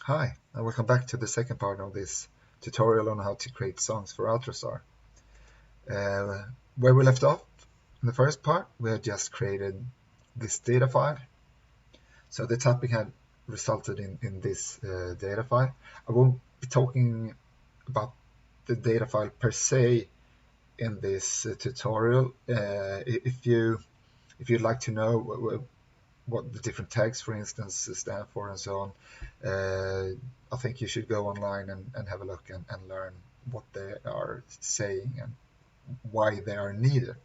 Hi, and welcome back to the second part of this tutorial on how to create songs for Ultrastar. Uh, where we left off in the first part, we had just created this data file. So the topic had resulted in this data file. I won't be talking about the data file per se in this tutorial. If you'd like to know what the different tags, for instance, stand for and so on, I think you should go online and have a look and learn what they are saying and why they are needed.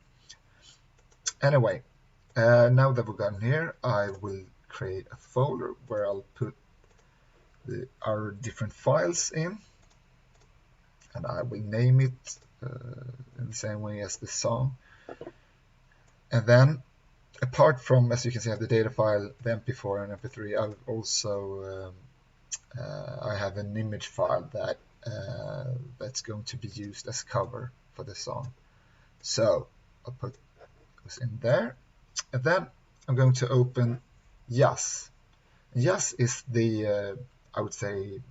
Anyway, now that we've gotten here, I will create a folder where I'll put our different files in, and I will name it in the same way as the song. And then, apart from, as you can see, I have the data file, the MP4 and MP3, I've also I have an image file that's going to be used as cover for the song. So I'll put this in there, and then I'm going to open Yas. Yas is the I would say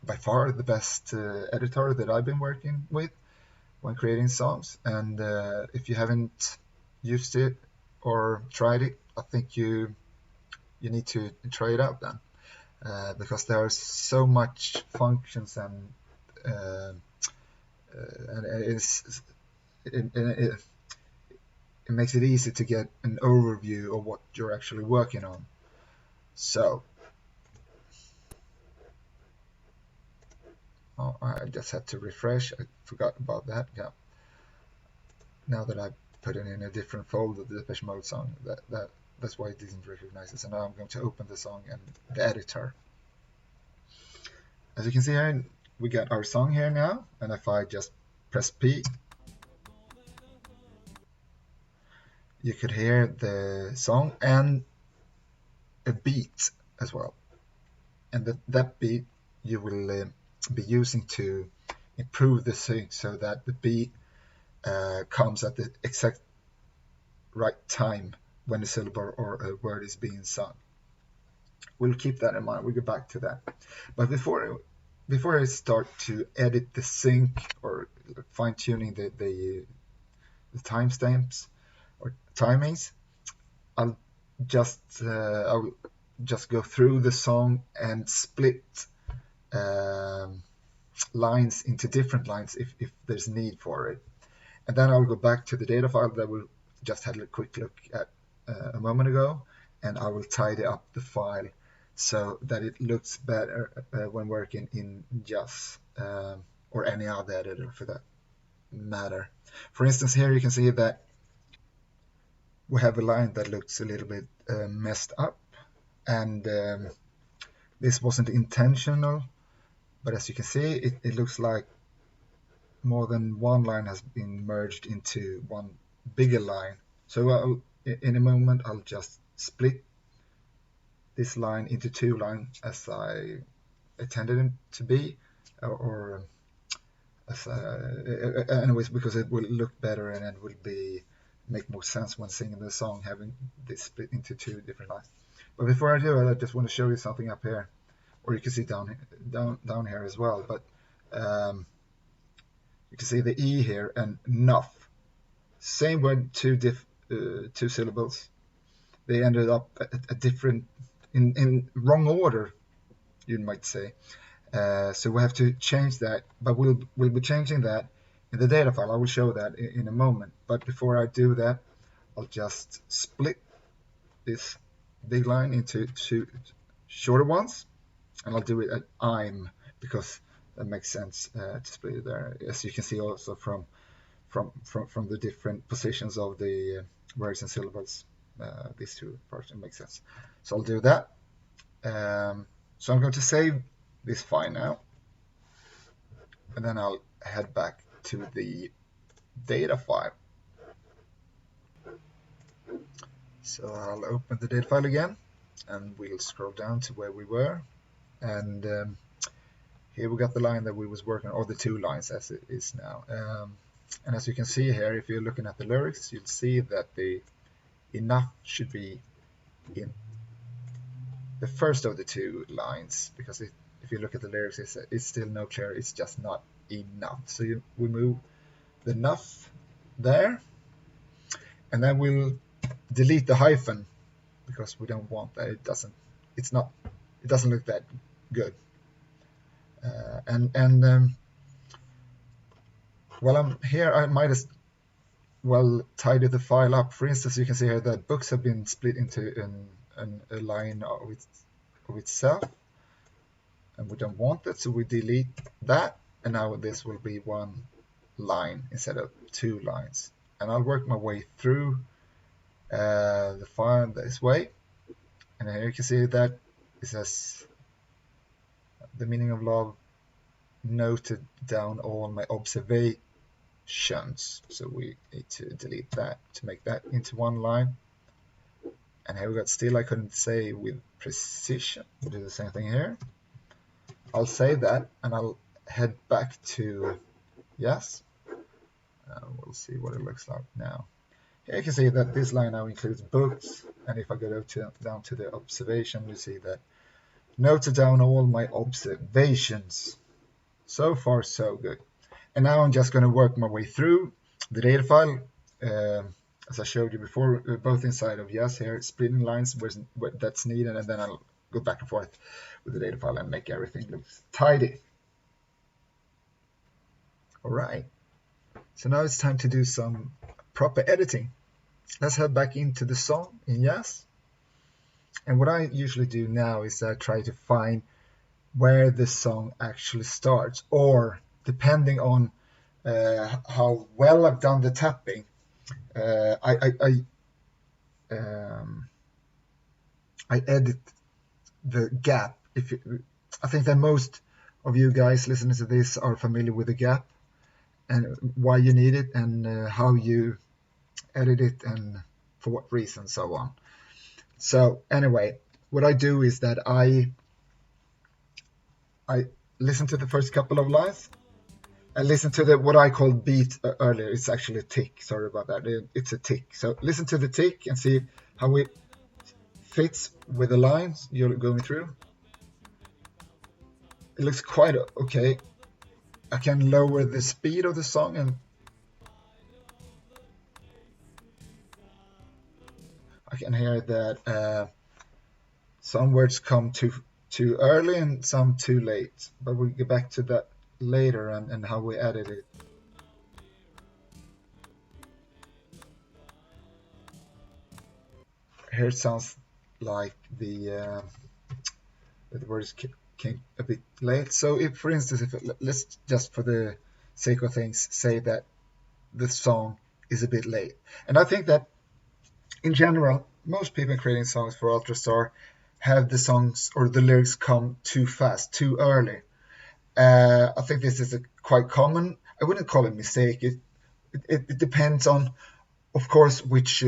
by far the best editor that I've been working with when creating songs. And if you haven't used it or tried it, I think you need to try it out then. Because there are so much functions and it makes it easy to get an overview of what you're actually working on. So I just had to refresh. I forgot about that. Yeah. Now that I put it in a different folder, the Depeche Mode song, that's why it didn't recognize it. So now I'm going to open the song and the editor. As you can see here, we got our song here now, and if I just press P, you could hear the song and a beat as well. And that beat you will be using to improve the sync so that the beat comes at the exact right time when a syllable or a word is being sung. We'll keep that in mind. We'll get back to that. But before I start to edit the sync or fine-tuning the timestamps or timings, I'll just go through the song and split lines into different lines if there's need for it. And then I'll go back to the data file that we just had a quick look at a moment ago, and I will tidy up the file so that it looks better when working in Just or any other editor for that matter. For instance, here you can see that we have a line that looks a little bit messed up, and this wasn't intentional, but as you can see, it looks like more than one line has been merged into one bigger line. So in a moment, I'll just split this line into two lines as I intended it to be, or as anyways, because it will look better and it will make more sense when singing the song, having this split into two different lines. But before I do it, I just want to show you something up here, or you can see down here as well. But you can see the E here and nuff. Same word, two syllables. They ended up a different, in wrong order, you might say. So we have to change that, but we'll be changing that in the data file. I will show that in a moment. But before I do that, I'll just split this big line into two shorter ones, and I'll do it at I'm because that makes sense to split it there. As you can see also from the different positions of the words and syllables, these two parts make sense. So I'll do that. So I'm going to save this file now, and then I'll head back to the data file. So I'll open the data file again, and we'll scroll down to where we were, and here we got the line that we was working, or the two lines as it is now. And as you can see here, if you're looking at the lyrics, you'll see that the enough should be in the first of the two lines, because if you look at the lyrics, it's still no clear. It's just not enough. So we move the enough there, and then we'll delete the hyphen because we don't want that. It's not. It doesn't look that good. And while I'm here, I might as well tidy the file up. For instance, you can see here that books have been split into a line of itself, and we don't want that, so we delete that, and now this will be one line instead of two lines. And I'll work my way through the file this way, and here you can see that it says the meaning of love, noted down all my observations. So we need to delete that to make that into one line. And here we got still I couldn't say with precision. We'll do the same thing here. I'll save that and I'll head back to yes. We'll see what it looks like now. Here you can see that this line now includes books, and if I go down to the observation, you see that noted down all my observations. So far, so good. And now I'm just going to work my way through the data file, as I showed you before, both inside of yes here, splitting lines where that's needed, and then I'll go back and forth with the data file and make everything look tidy. All right. So now it's time to do some proper editing. Let's head back into the song in yes. And what I usually do now is I try to find where the song actually starts, or depending on how well I've done the tapping, I edit the gap. I think that most of you guys listening to this are familiar with the gap and why you need it, and how you edit it, and for what reason, so on. So anyway, what I do is that I listen to the first couple of lines. I listen to what I called beat earlier. It's actually a tick. Sorry about that. It's a tick. So listen to the tick and see how it fits with the lines you're going through. It looks quite okay. I can lower the speed of the song, and I can hear that some words come too early and some too late. But we'll get back to that later, and how we edit it. Here it sounds like the words came a bit late. So if, for instance, let's just for the sake of things say that the song is a bit late. And I think that in general, most people creating songs for Ultrastar have the songs or the lyrics come too fast, too early. I think this is quite common. I wouldn't call it a mistake. It depends on, of course, which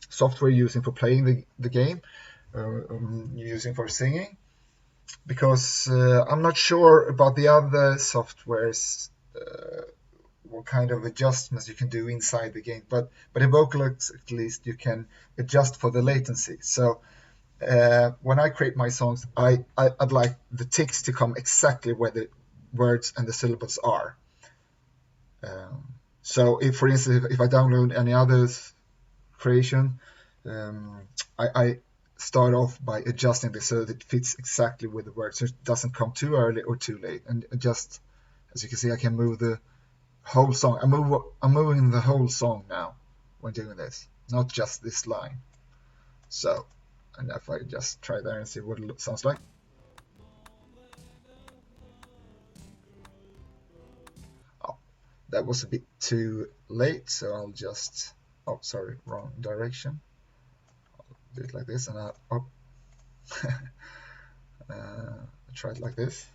software you're using for playing the game, you're using for singing. Because I'm not sure about the other softwares, what kind of adjustments you can do inside the game. But in Vocaloid, at least, you can adjust for the latency. So when I create my songs, I'd like the ticks to come exactly where the words and the syllables are. So if, for instance, if I download any other creation, I start off by adjusting this so that it fits exactly with the words, so it doesn't come too early or too late. And just as you can see, I can move the whole song. I'm moving the whole song now when doing this, not just this line. So, and if I just try there and see what it sounds like. Oh, that was a bit too late, so I'll just, oh, sorry, wrong direction. Do it like this, and I'll try it like this,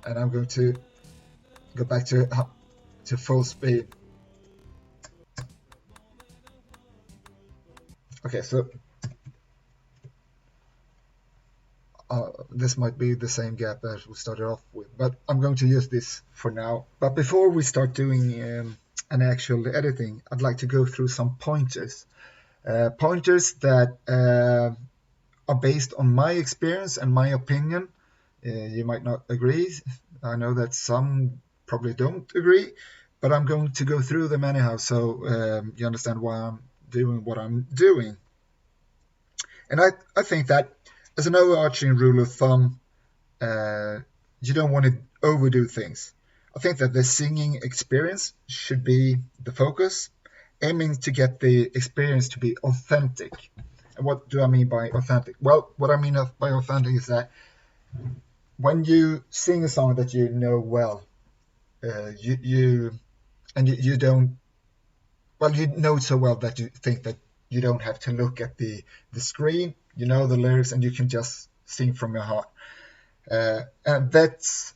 and I'm going to go back to full speed. Okay, so this might be the same gap that we started off with, but I'm going to use this for now. But before we start doing an actual editing, I'd like to go through some pointers. Pointers that are based on my experience and my opinion. You might not agree. I know that some probably don't agree, but I'm going to go through them anyhow, so you understand why I'm doing what I'm doing. And I think that as an overarching rule of thumb, you don't want to overdo things. I think that the singing experience should be the focus, aiming to get the experience to be authentic. And what do I mean by authentic? Well, what I mean by authentic is that when you sing a song that you know well, you don't, well, you know it so well that you think that you don't have to look at the screen, you know the lyrics, and you can just sing from your heart. And that's,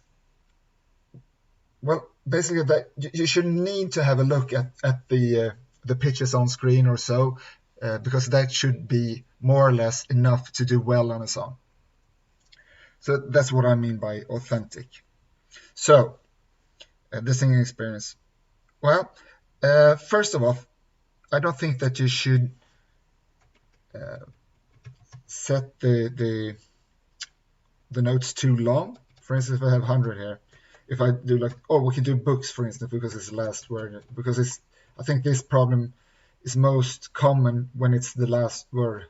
well, basically that you should need to have a look at the pitches on screen or so, because that should be more or less enough to do well on a song. So that's what I mean by authentic. So the singing experience. Well, first of all, I don't think that you should set the notes too long. For instance, if I have 100 here, if I do like, oh, we can do books, for instance, because it's the last word, because I think this problem is most common when it's the last word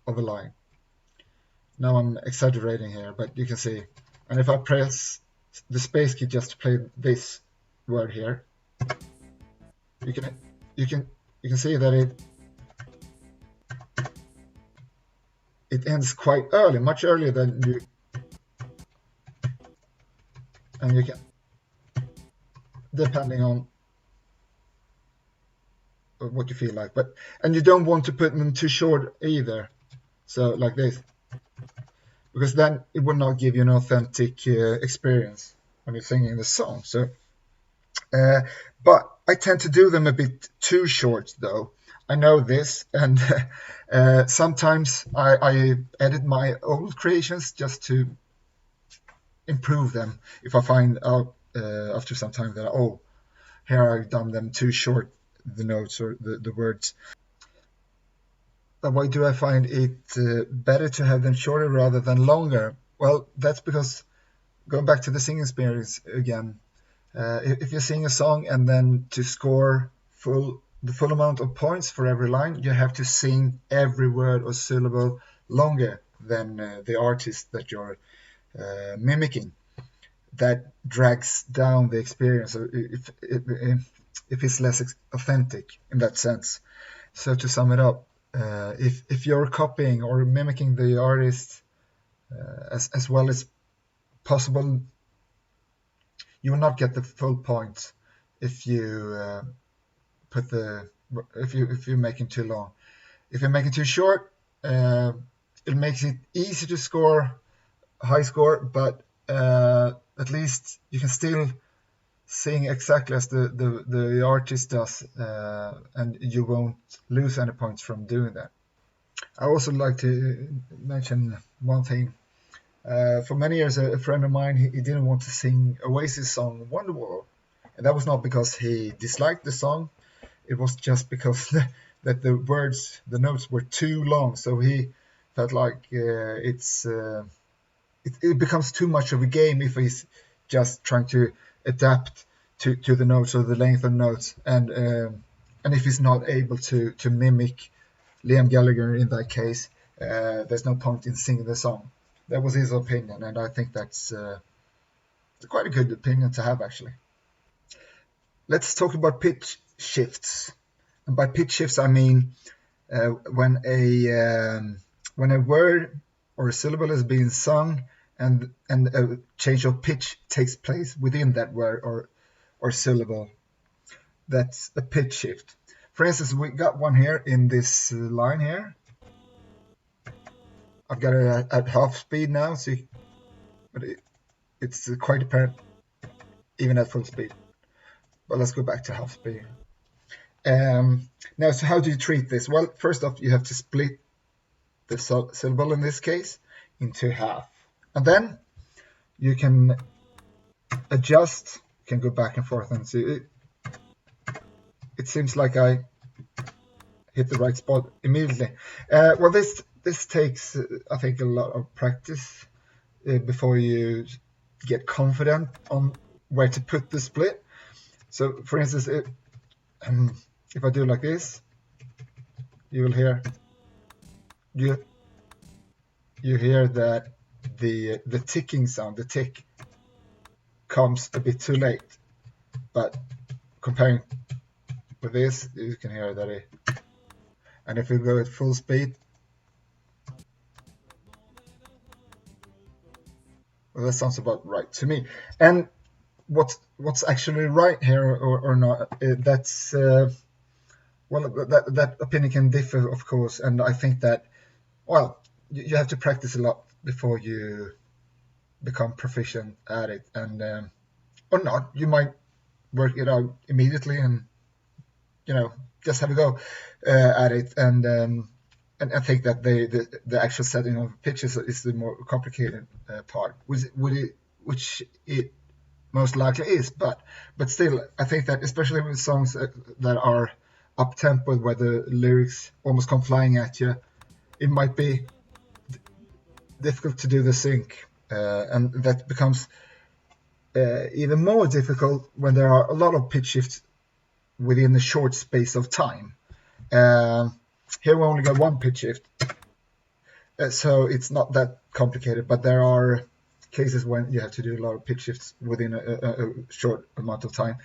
of a line. Now I'm exaggerating here, but you can see, and if I press the space key just to play this word here, you can see that it ends quite early, much earlier than you, and you can, depending on what you feel like, and you don't want to put them too short either, so like this, because then it will not give you an authentic experience when you're singing the song. So but I tend to do them a bit too short, though. I know this, and sometimes I edit my old creations just to improve them if I find out after some time that, oh, here I've done them too short, the notes or the words. But why do I find it better to have them shorter rather than longer? Well, that's because, going back to the singing experience again, if you sing a song and then to score the full amount of points for every line, you have to sing every word or syllable longer than the artist that you're mimicking. That drags down the experience if it's less authentic in that sense. So to sum it up, if you're copying or mimicking the artist as well as possible, you will not get the full points if you if you're making too long. If you're making too short, it makes it easy to score a high score, but at least you can still sing exactly as the artist does, and you won't lose any points from doing that. I also like to mention one thing. For many years, a friend of mine, he didn't want to sing Oasis song Wonderwall, and that was not because he disliked the song. It was just because that the notes were too long. So he felt like it becomes too much of a game if he's just trying to adapt to the notes or the length of notes, and if he's not able to mimic Liam Gallagher in that case, there's no point in singing the song. That was his opinion, and I think that's quite a good opinion to have, actually. Let's talk about pitch shifts. And by pitch shifts, I mean when a word or a syllable is being sung and a change of pitch takes place within that word or syllable. That's a pitch shift. For instance, we got one here in this line here. I've got it at half speed now, but it's quite apparent even at full speed. But let's go back to half speed. Now, so how do you treat this? Well, first off, you have to split the syllable in this case into half. And then you can adjust, you can go back and forth and see it. It seems like I hit the right spot immediately. Well, this this takes, I think, a lot of practice before you get confident on where to put the split. So, for instance, if I do like this, you will hear you you hear that the ticking sound, the tick, comes a bit too late. But comparing with this, you can hear that and if you go at full speed, well, that sounds about right to me. And what's actually right here or not, that's well, that opinion can differ, of course. And I think that, well, you have to practice a lot before you become proficient at it, and or not, you might work it out immediately and just have a go at it. And I think that the actual setting of pitches is the more complicated part, which it most likely is. But still, I think that especially with songs that are up tempo, where the lyrics almost come flying at you, it might be difficult to do the sync, and that becomes even more difficult when there are a lot of pitch shifts within a short space of time. Here we only got one pitch shift, so it's not that complicated, but there are cases when you have to do a lot of pitch shifts within a short amount of time,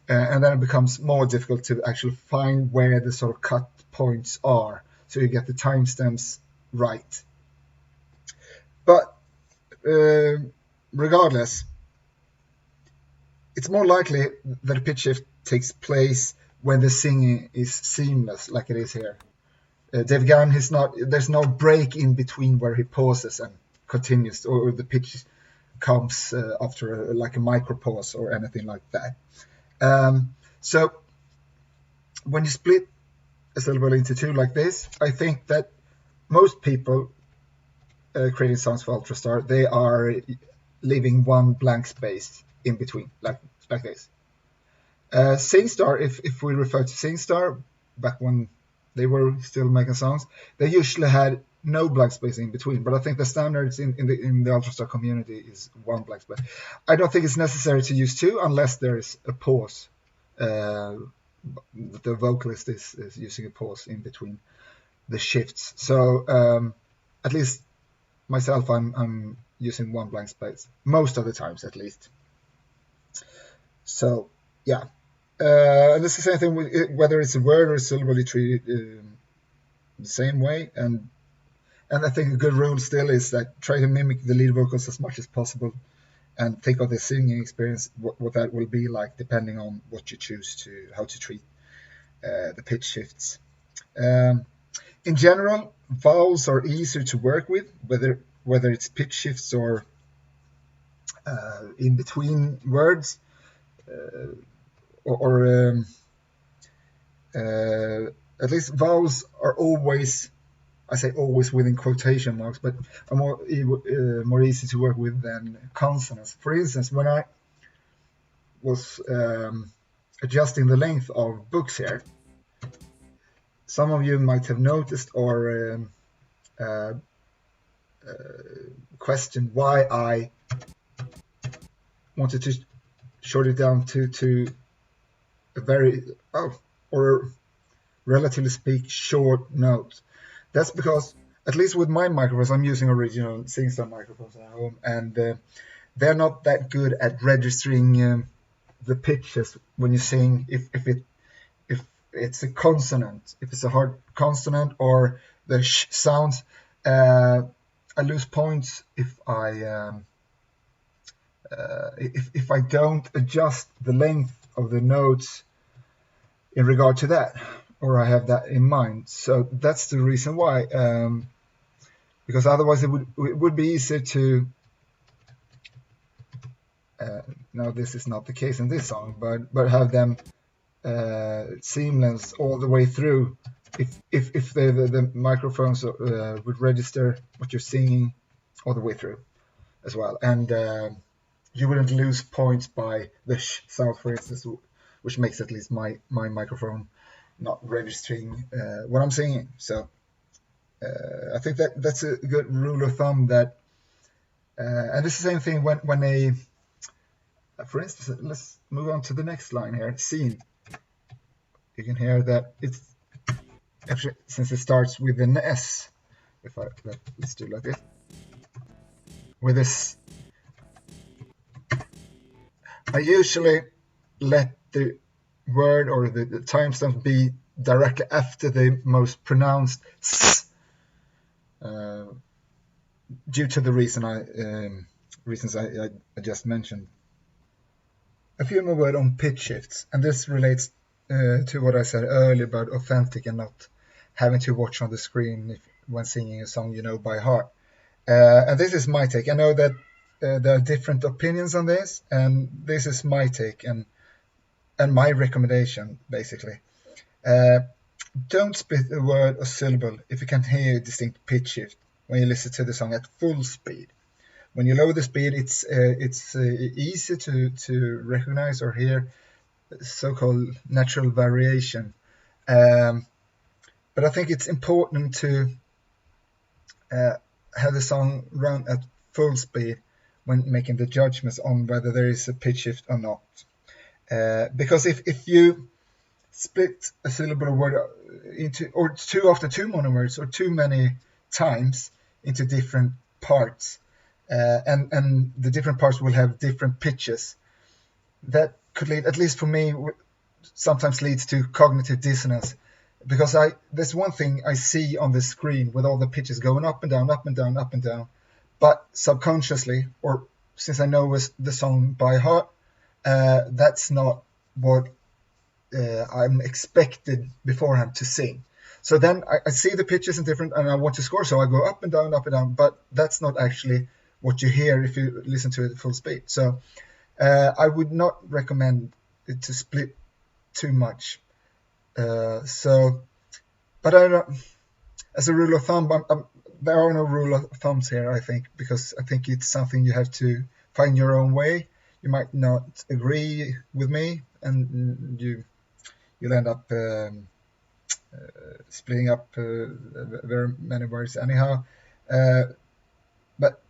and then it becomes more difficult to actually find where the sort of cut points are, so you get the timestamps right. But regardless, it's more likely that a pitch shift takes place when the singing is seamless, like it is here. Dave Gahan, there's no break in between where he pauses and continues, or the pitch comes after like a micro pause or anything like that. So when you split a syllable into two like this, I think that most people creating songs for Ultrastar, they are leaving one blank space in between, like this. SingStar, if we refer to SingStar, back when they were still making songs, they usually had no blank space in between. But I think the standards in the Ultrastar community is one blank space. I don't think it's necessary to use two unless there is a pause. The vocalist is using a pause in between the shifts. So at least myself, I'm using one blank space most of the times, at least. So yeah. And it's the same thing with whether it's a word or a syllable, you treat it the same way. And I think a good rule still is that try to mimic the lead vocals as much as possible, and think of the singing experience, what that will be like, depending on what you choose how to treat the pitch shifts. In general, vowels are easier to work with, whether it's pitch shifts or in between words. Or at least vowels are always, I say always within quotation marks, but are more easy to work with than consonants. For instance, when I was adjusting the length of books here, some of you might have noticed or questioned why I wanted to short it down to a very or relatively speak short note. That's because, at least with my microphones, I'm using original SingStar microphones at home, and they're not that good at registering the pitches when you sing. If it's a consonant, if it's a hard consonant or the sh sounds, I lose points if I don't adjust the length of the notes in regard to that, or I have that in mind. So that's the reason why, because otherwise it would be easier to now this is not the case in this song, but have them seamless all the way through, if the microphones would register what you're singing all the way through as well, and you wouldn't lose points by the sh sound, for instance, which makes at least my microphone not registering what I'm singing. So I think that's a good rule of thumb. That and it's the same thing when a, for instance, let's move on to the next line here. Scene. You can hear that it's actually, since it starts with an S. If let's do it like this with this. I usually let the word or the timestamp be directly after the most pronounced S, uh, due to the reasons I just mentioned. A few more words on pitch shifts, and this relates to what I said earlier about authentic and not having to watch on the screen when singing a song you know by heart. And this is my take. I know that there are different opinions on this, and this is my take and my recommendation, basically. Uh, don't split a word or syllable if you can't hear a distinct pitch shift when you listen to the song at full speed. When you lower the speed, it's easy to recognize or hear so-called natural variation. Um, but I think it's important to uh, have the song run at full speed when making the judgments on whether there is a pitch shift or not. Because if you split a syllable or word into, or too often too monowords or too many times into different parts, and the different parts will have different pitches, that could lead, at least for me, sometimes leads to cognitive dissonance, because there's one thing I see on the screen with all the pitches going up and down, up and down, up and down, but subconsciously, or since I know the song by heart, that's not what I'm expected beforehand to sing. So then I see the pitches and different, and I want to score, so I go up and down, but that's not actually what you hear if you listen to it at full speed. So I would not recommend it to split too much. So, but I don't. As a rule of thumb, there are no rule of thumbs here. I think, because I think it's something you have to find your own way. You might not agree with me, and you'll end up splitting up very many words anyhow. But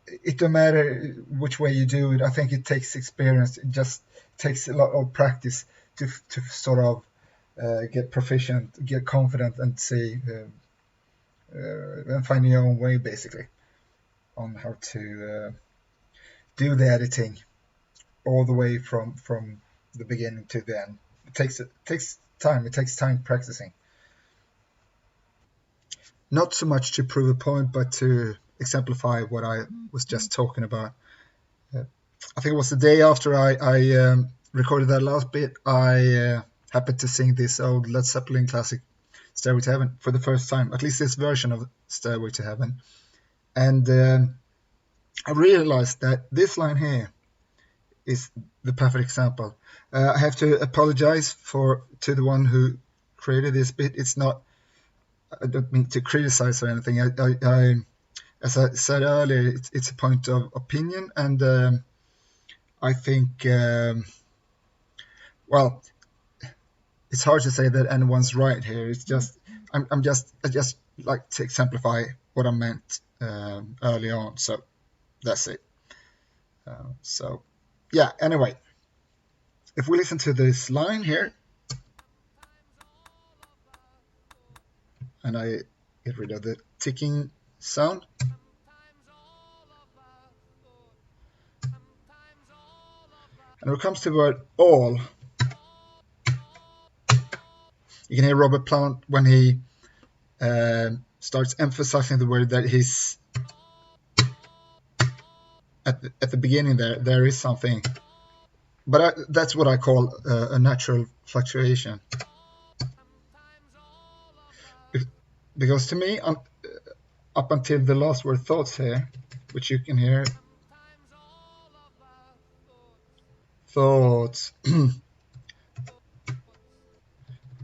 it don't matter which way you do it. I think it takes experience. It just takes a lot of practice to sort of get proficient, get confident, and see and find your own way, basically, on how to do the editing all the way from the beginning to the end. It takes time. It takes time practicing. Not so much to prove a point, but to exemplify what I was just talking about. I think it was the day after I recorded that last bit, I happened to sing this old Led Zeppelin classic, Stairway to Heaven, for the first time, at least this version of Stairway to Heaven. And I realized that this line here is the perfect example. I have to apologize to the one who created this bit. It's not, I don't mean to criticize or anything. As I said earlier, it's a point of opinion, and I think, well, it's hard to say that anyone's right here. It's just I just like to exemplify what I meant early on. So that's it. So yeah. Anyway, if we listen to this line here, and I get rid of the ticking sound, and when it comes to the word all, you can hear Robert Plant when he starts emphasizing the word, that he's at the beginning there is something, but that's what I call a natural fluctuation, because to me, up until the last word thoughts here, which you can hear, thoughts,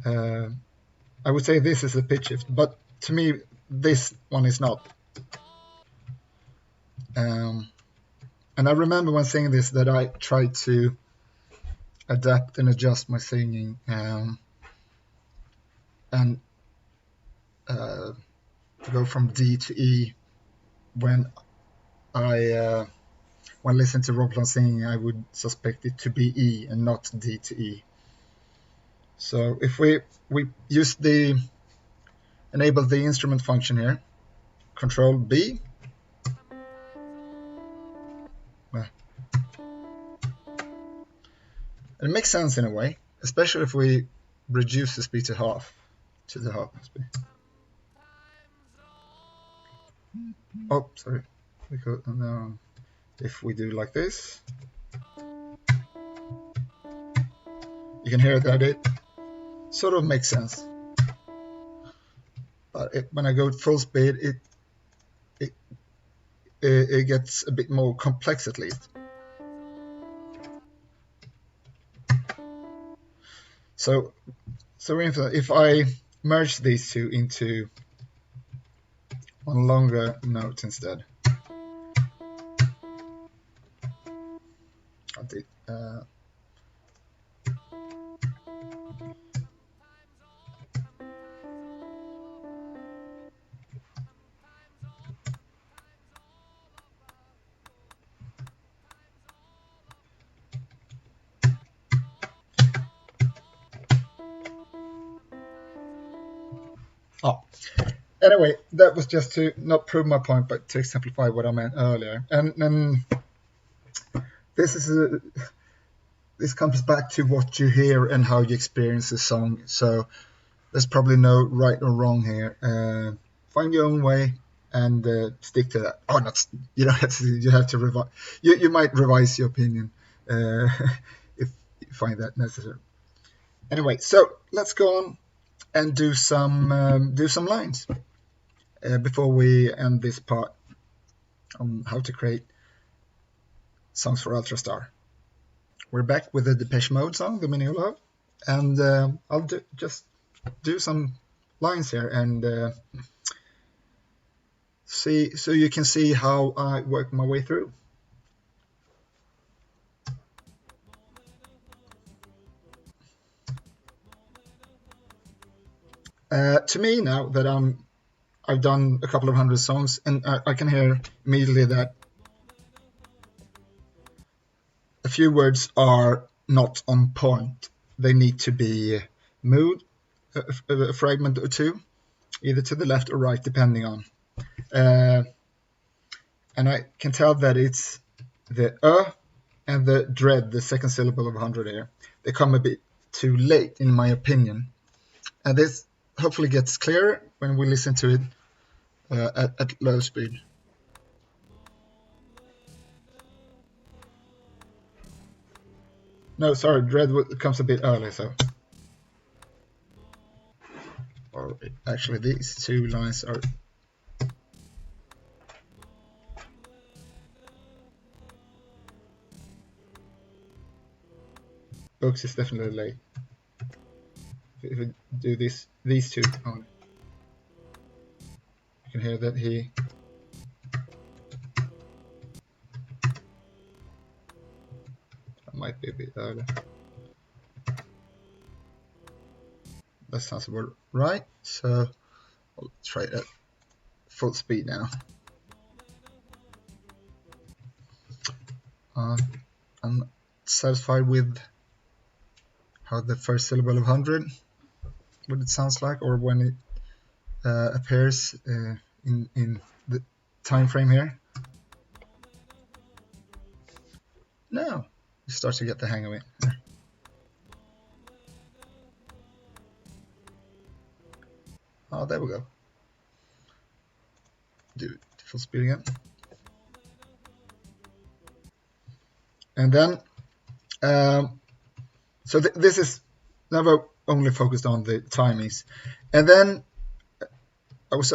I would say this is a pitch shift, but to me this one is not. And I remember when saying this that I tried to adapt and adjust my singing, and to go from D to E. When I listen to Roblan singing, I would suspect it to be E and not D to E. So if we use the enable the instrument function here, Control B. It makes sense in a way, especially if we reduce the speed to half, the half speed. Oh, sorry. If we do like this, you can hear that it sort of makes sense. But when I go full speed, it gets a bit more complex at least. So if I merge these two into one longer note instead, anyway, that was just to not prove my point, but to exemplify what I meant earlier. And this comes back to what you hear and how you experience the song. So there's probably no right or wrong here. Find your own way and stick to that. Oh, not you don't have to. You have to revise. You might revise your opinion if you find that necessary. Anyway, so let's go on and do some lines before we end this part on how to create songs for Ultrastar. We're back with the Depeche Mode song, The Meaning of Love, and I'll just do some lines here and see, so you can see how I work my way through. To me, now that I've done a couple of hundred songs, and I can hear immediately that a few words are not on point. They need to be moved a fragment or two, either to the left or right, depending on. And I can tell that it's the and the dread, the second syllable of 100 here. They come a bit too late, in my opinion. And this hopefully gets clearer when we listen to it at low speed. No, sorry, dread comes a bit early, so. Or actually, these two lines are. Books is definitely late. If we do these two only, you can hear that he. That might be a bit early. That sounds about right. So I'll try it at full speed now. I'm satisfied with how the first syllable of 100, what it sounds like, or when it appears in the time frame here. Now you start to get the hang of it. Oh, there we go. Do it full speed again. And then, so this is never only focused on the timings. And then I was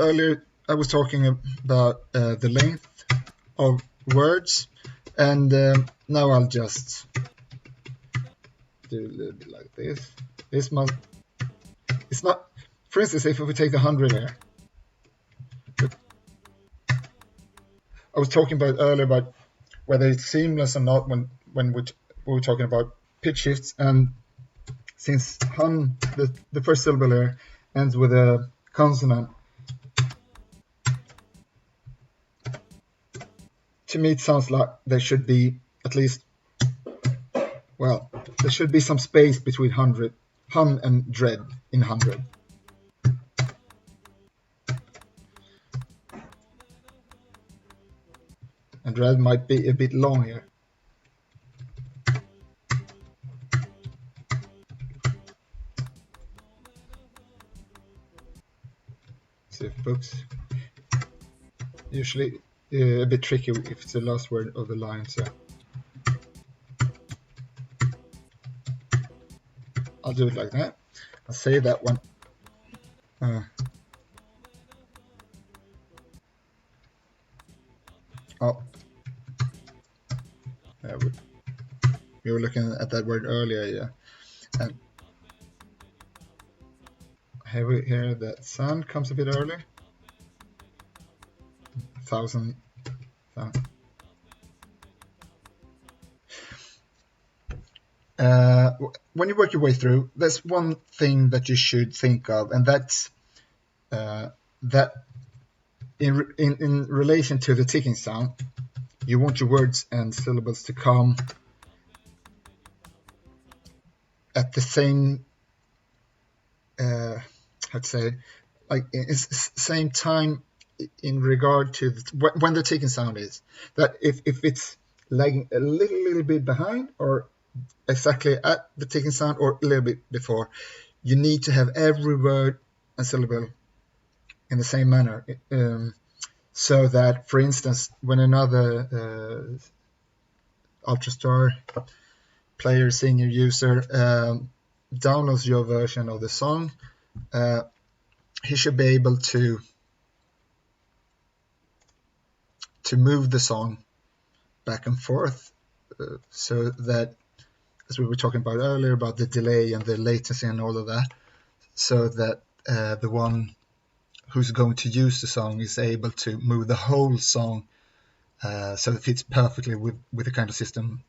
talking about the length of words, and now I'll just do a little bit like this. It's not, for instance, if we take the 100 here. I was talking about earlier about whether it's seamless or not when we were talking about pitch shifts, and since the first syllable here ends with a consonant, to me it sounds like there should be at least, well, there should be some space between hum and dread in 100. And dread might be a bit long here. See if books. Usually a bit tricky if it's the last word of the line, so I'll do it like that. I'll say that one. Oh, yeah, we were looking at that word earlier, yeah. And here the sun comes a bit early. 1,000. When you work your way through, there's one thing that you should think of, and that's that in relation to the ticking sound, you want your words and syllables to come at the same, I'd say, like same time in regard to when the ticking sound is. That if it's lagging a little bit behind, or exactly at the ticking sound, or a little bit before, you need to have every word and syllable in the same manner. So that, for instance, when another Ultrastar player, singer, user downloads your version of the song, he should be able to move the song back and forth, so that, as we were talking about earlier, about the delay and the latency and all of that, so that the one who's going to use the song is able to move the whole song so it fits perfectly with the kind of system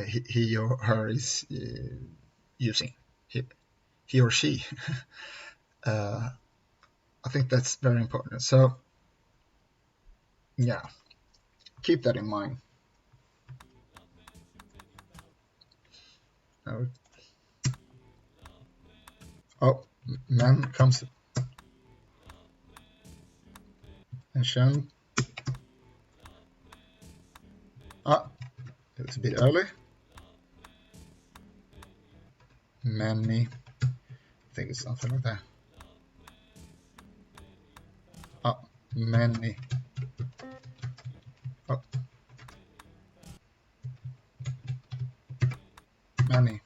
he or her is using, he or she. I think that's very important. So yeah, keep that in mind. Oh, man comes and Shen. It's a bit early. Many. I think it's something like that. Many. Many.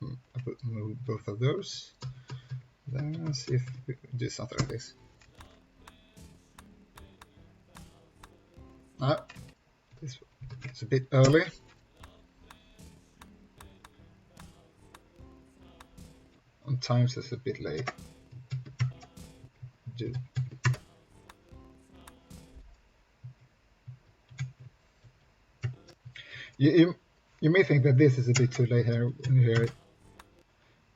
I'll move both of those. Then let's see if we can do something like this. It's a bit early. Sometimes it's a bit late. You may think that this is a bit too late here when you hear it,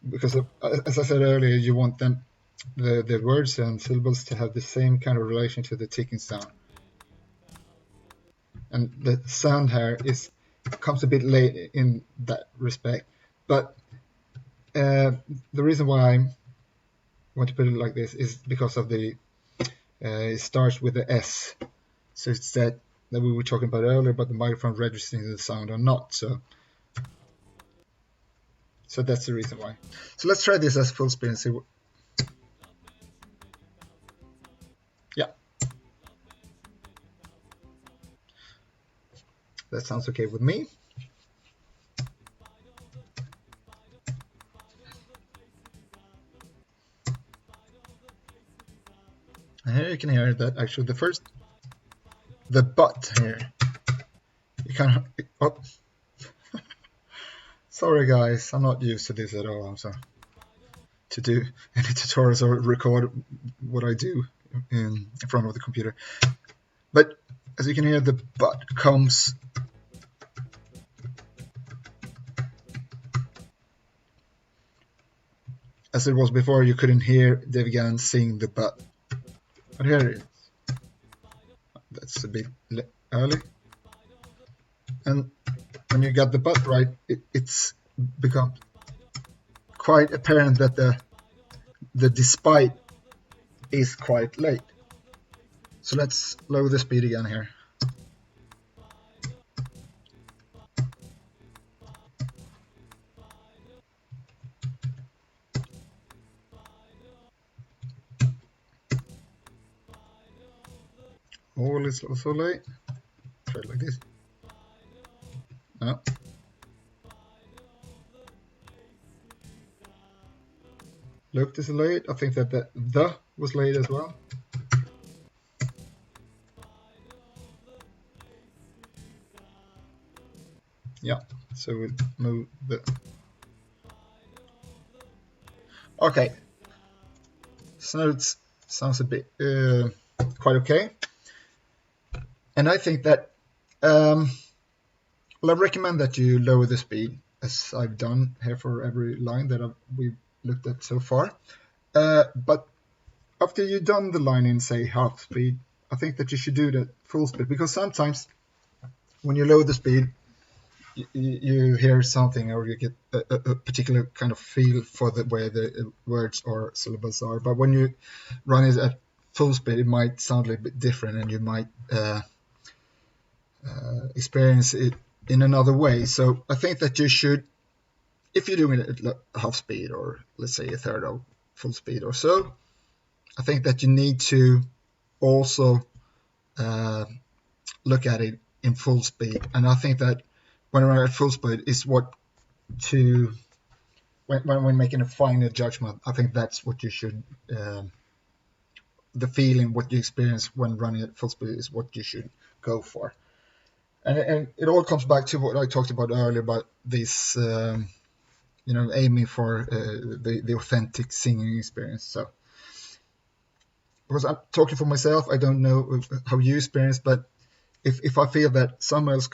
because as I said earlier, you want the words and syllables to have the same kind of relation to the ticking sound, and the sound here comes a bit late in that respect. But the reason why I want to put it like this is because of it starts with the S, so it's that we were talking about earlier about the microphone registering the sound or not. So that's the reason why. So let's try this as full speed and see. Yeah, that sounds okay with me. And here you can hear that actually the but here. You can. Oh. Sorry guys, I'm not used to this at all. I'm sorry to do any tutorials or record what I do in front of the computer. But as you can hear, the but comes as it was before, you couldn't hear Dave Gann sing the but. But here it is. That's a bit early. And when you got the but right, it's become quite apparent that the despite is quite late. So let's lower the speed again here. All is also late. Try it like this. No. Looked is late. I think that the was late as well. Yeah, so we'll move the... Okay. So it sounds a bit quite okay. And I think that well, I recommend that you lower the speed, as I've done here for every line that we've looked at so far. But after you've done the line in, say, half speed, I think that you should do the full speed, because sometimes when you lower the speed, you hear something, or you get a particular kind of feel for the way the words or syllables are. But when you run it at full speed, it might sound a little bit different, and you might experience it in another way. So I think that you should, if you're doing it at half speed, or let's say a third of full speed or so, I think that you need to also look at it in full speed. And I think that when we're at full speed is what to, when making a final judgment, I think that's what you should, the feeling, what you experience when running at full speed is what you should go for. And it all comes back to what I talked about earlier about this, aiming for the authentic singing experience. So, because I'm talking for myself, I don't know how you experience, but if I feel that some words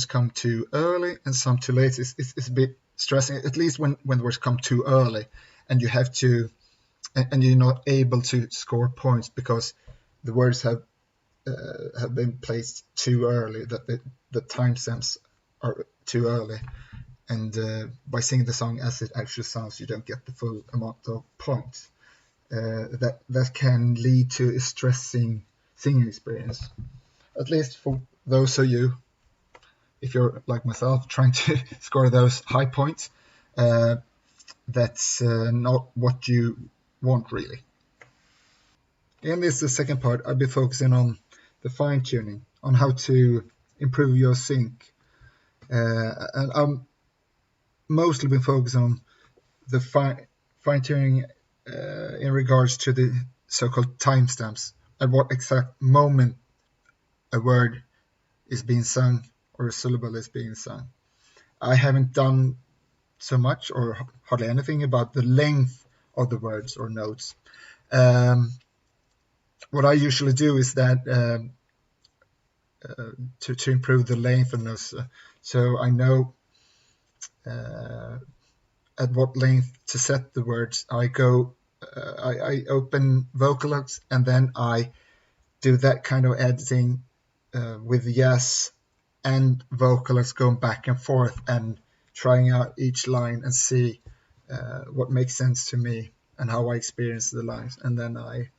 come too early and some too late, it's a bit stressing. At least when words come too early, and you have to, and you're not able to score points because the words have been placed too early, that the timestamps are too early, and by singing the song as it actually sounds, you don't get the full amount of points. That can lead to a stressing singing experience, at least for those of you, if you're like myself, trying to score those high points. That's not what you want, really. In this, the second part, I'll be focusing on the fine-tuning, on how to improve your sync. And I'm mostly been focusing on the fine-tuning in regards to the so-called timestamps, at what exact moment a word is being sung or a syllable is being sung. I haven't done so much or hardly anything about the length of the words or notes. What I usually do is that to improve the length of those, so I know at what length to set the words. I open Vocaloid, and then I do that kind of editing with yes and Vocaloid, going back and forth and trying out each line and see what makes sense to me and how I experience the lines, and then I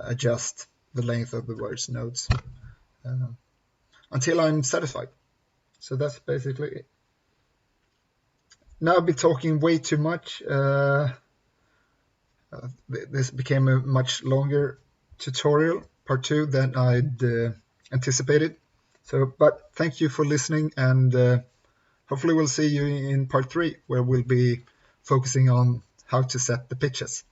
adjust the length of the words notes until I'm satisfied. So that's basically it. Now I've been talking way too much. This became a much longer tutorial, part 2, than I'd anticipated. So, but thank you for listening, and hopefully we'll see you in part 3, where we'll be focusing on how to set the pitches.